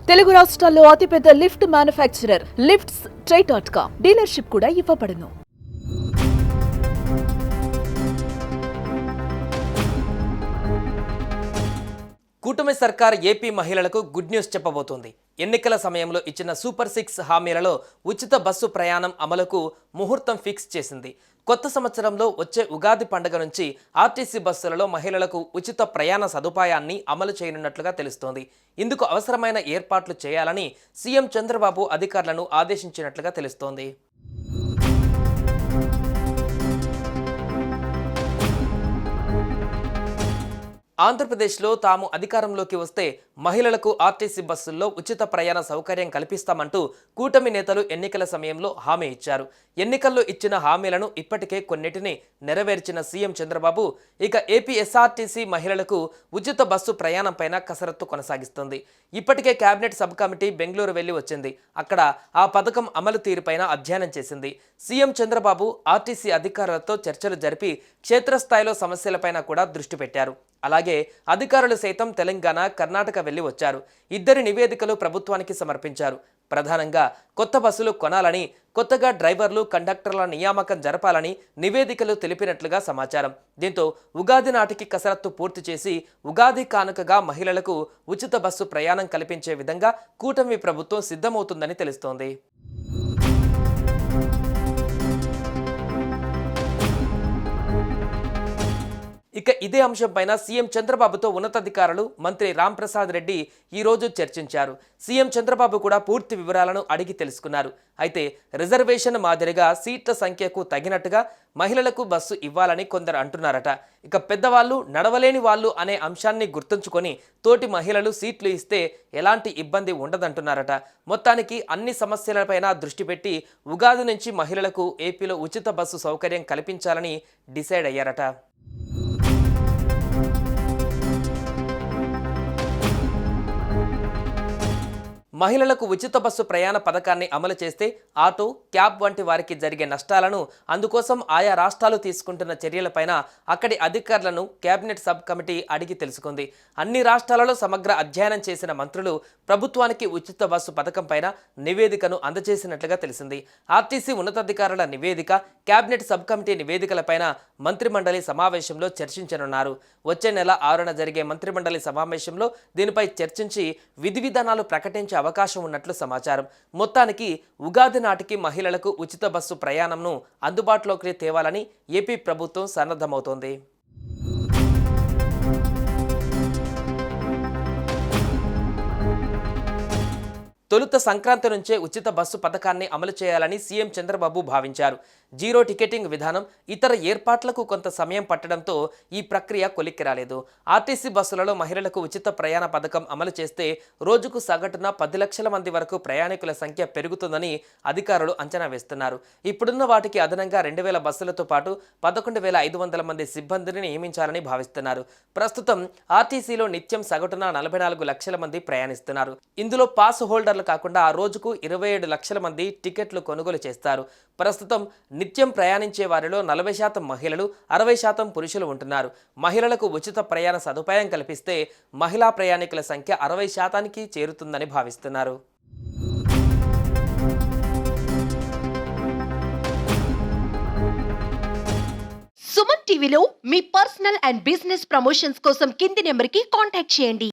తెలుగు రాష్ట్రాల్లో అతిపెద్ద lift manufacturer lifts ట్రై.com dealership కూడా ఇవ్వబడును. కూటమి సర్కార్ ఏపీ మహిళలకు గుడ్ న్యూస్ చెప్పబోతోంది. ఎన్నికల సమయంలో ఇచ్చిన సూపర్ 6 హామీలలో ఉచిత బస్సు ప్రయాణం అమలుకు ముహూర్తం ఫిక్స్ చేసింది. కొత్త సంవత్సరంలో వచ్చే ఉగాది పండుగ నుంచి ఆర్టీసీ బస్సులలో మహిళలకు ఉచిత ప్రయాణ సదుపాయాన్ని అమలు చేయనున్నట్లుగా తెలుస్తోంది. ఇందుకు అవసరమైన ఏర్పాట్లు చేయాలని సీఎం చంద్రబాబు అధికారులను ఆదేశించినట్లుగా తెలుస్తోంది. ఆంధ్రప్రదేశ్లో తాము అధికారంలోకి వస్తే మహిళలకు ఆర్టీసీ బస్సుల్లో ఉచిత ప్రయాణ సౌకర్యం కల్పిస్తామంటూ కూటమి నేతలు ఎన్నికల సమయంలో హామీ ఇచ్చారు. ఎన్నికల్లో ఇచ్చిన హామీలను ఇప్పటికే కొన్నిటిని నెరవేర్చిన సీఎం చంద్రబాబు ఇక ఏపీ ఎస్ఆర్టీసీ మహిళలకు ఉచిత బస్సు ప్రయాణం పైన కసరత్తు కొనసాగిస్తుంది. ఇప్పటికే కేబినెట్ సబ్ కమిటీ బెంగళూరు వెళ్లి వచ్చింది. అక్కడ ఆ పథకం అమలు తీరుపైన అధ్యయనం చేసింది. సీఎం చంద్రబాబు ఆర్టీసీ అధికారులతో చర్చలు జరిపి క్షేత్రస్థాయిలో సమస్యలపైన కూడా దృష్టి పెట్టారు. అలాగే అధికారులు సైతం తెలంగాణ, కర్ణాటక వెళ్లి వచ్చారు. ఇద్దరి నివేదికలు ప్రభుత్వానికి సమర్పించారు. ప్రధానంగా కొత్త బస్సులు కొనాలని, కొత్తగా డ్రైవర్లు, కండక్టర్ల నియామకం జరపాలని నివేదికలు తెలిపినట్లుగా సమాచారం. దీంతో ఉగాది నాటికి కసరత్తు పూర్తి చేసి ఉగాది కానుకగా మహిళలకు ఉచిత బస్సు ప్రయాణం కల్పించే విధంగా కూటమి ప్రభుత్వం సిద్ధమవుతుందని తెలుస్తోంది. ఇక ఇదే అంశంపైన సీఎం చంద్రబాబుతో ఉన్నతాధికారులు మంత్రి రాంప్రసాద్ రెడ్డి ఈరోజు చర్చించారు. సీఎం చంద్రబాబు కూడా పూర్తి వివరాలను అడిగి తెలుసుకున్నారు. అయితే రిజర్వేషన్ మాదిరిగా సీట్ల సంఖ్యకు తగినట్టుగా మహిళలకు బస్సు ఇవ్వాలని కొందరు అంటున్నారట. ఇక పెద్దవాళ్ళు, నడవలేని వాళ్ళు అనే అంశాన్ని గుర్తుంచుకొని తోటి మహిళలు సీట్లు ఇస్తే ఎలాంటి ఇబ్బంది ఉండదంటున్నారట. మొత్తానికి అన్ని సమస్యలపైన దృష్టి పెట్టి ఉగాది నుంచి మహిళలకు ఏపీలో ఉచిత బస్సు సౌకర్యం కల్పించాలని డిసైడ్ అయ్యారట. మహిళలకు ఉచిత బస్సు ప్రయాణ పథకాన్ని అమలు చేస్తే ఆటో, క్యాబ్ వంటి వారికి జరిగే నష్టాలను, అందుకోసం ఆయా రాష్ట్రాలు తీసుకుంటున్న చర్యలపైన అక్కడి అధికారులను కేబినెట్ సబ్ కమిటీ అడిగి తెలుసుకుంది. అన్ని రాష్ట్రాలలో సమగ్ర అధ్యయనం చేసిన మంత్రులు ప్రభుత్వానికి ఉచిత బస్సు పథకం పైన నివేదికను అందజేసినట్లుగా తెలిసింది. ఆర్టీసీ ఉన్నతాధికారుల నివేదిక, కేబినెట్ సబ్ కమిటీ నివేదికలపైన మంత్రిమండలి సమావేశంలో చర్చించనున్నారు. వచ్చే నెల 6న జరిగే మంత్రిమండలి సమావేశంలో దీనిపై చర్చించి విధి విధానాలు ప్రకటించే అవకాశం ఉన్నట్లు సమాచారం. మొత్తానికి ఉగాది నాటికి మహిళలకు ఉచిత బస్సు ప్రయాణంను అందుబాటులోకి తేవాలని ఏపీ ప్రభుత్వం సన్నద్ధమవుతోంది. తొలుత సంక్రాంతి నుంచే ఉచిత బస్సు పథకాన్ని అమలు చేయాలని సీఎం చంద్రబాబు భావించారు. జీరో టికెటింగ్ విధానం, ఇతర ఏర్పాట్లకు కొంత సమయం పట్టడంతో ఈ ప్రక్రియ కొలిక్కి రాలేదు. ఆర్టీసీ బస్సులలో మహిళలకు ఉచిత ప్రయాణ పథకం అమలు చేస్తే రోజుకు సగటున 10 లక్షల మంది వరకు ప్రయాణికుల సంఖ్య పెరుగుతుందని అధికారులు అంచనా వేస్తున్నారు. ఇప్పుడున్న వాటికి అదనంగా 2000 బస్సులతో పాటు 11,500 మంది సిబ్బందిని నియమించాలని భావిస్తున్నారు. ప్రస్తుతం ఆర్టీసీలో నిత్యం సగటున 44 లక్షల మంది ప్రయాణిస్తున్నారు. ఇందులో పాస్ హోల్డర్లు కాకుండా ఆ రోజుకు 27 లక్షల మంది టికెట్లు కొనుగోలు చేస్తారు. ప్రస్తుతం నిత్యం ప్రయాణించే వారిలో 40% మహిళలు, 60% పురుషులు ఉంటున్నారు. మహిళలకు ఉచిత ప్రయాణ సదుపాయం కల్పిస్తే మహిళా ప్రయాణికుల సంఖ్య 60%కి చేరుతుందని భావిస్తున్నారు. సుమన్ టీవీలో మీ పర్సనల్ అండ్ బిజినెస్ ప్రమోషన్స్ కోసం కింది నెంబర్కి కాంటాక్ట్ చేయండి.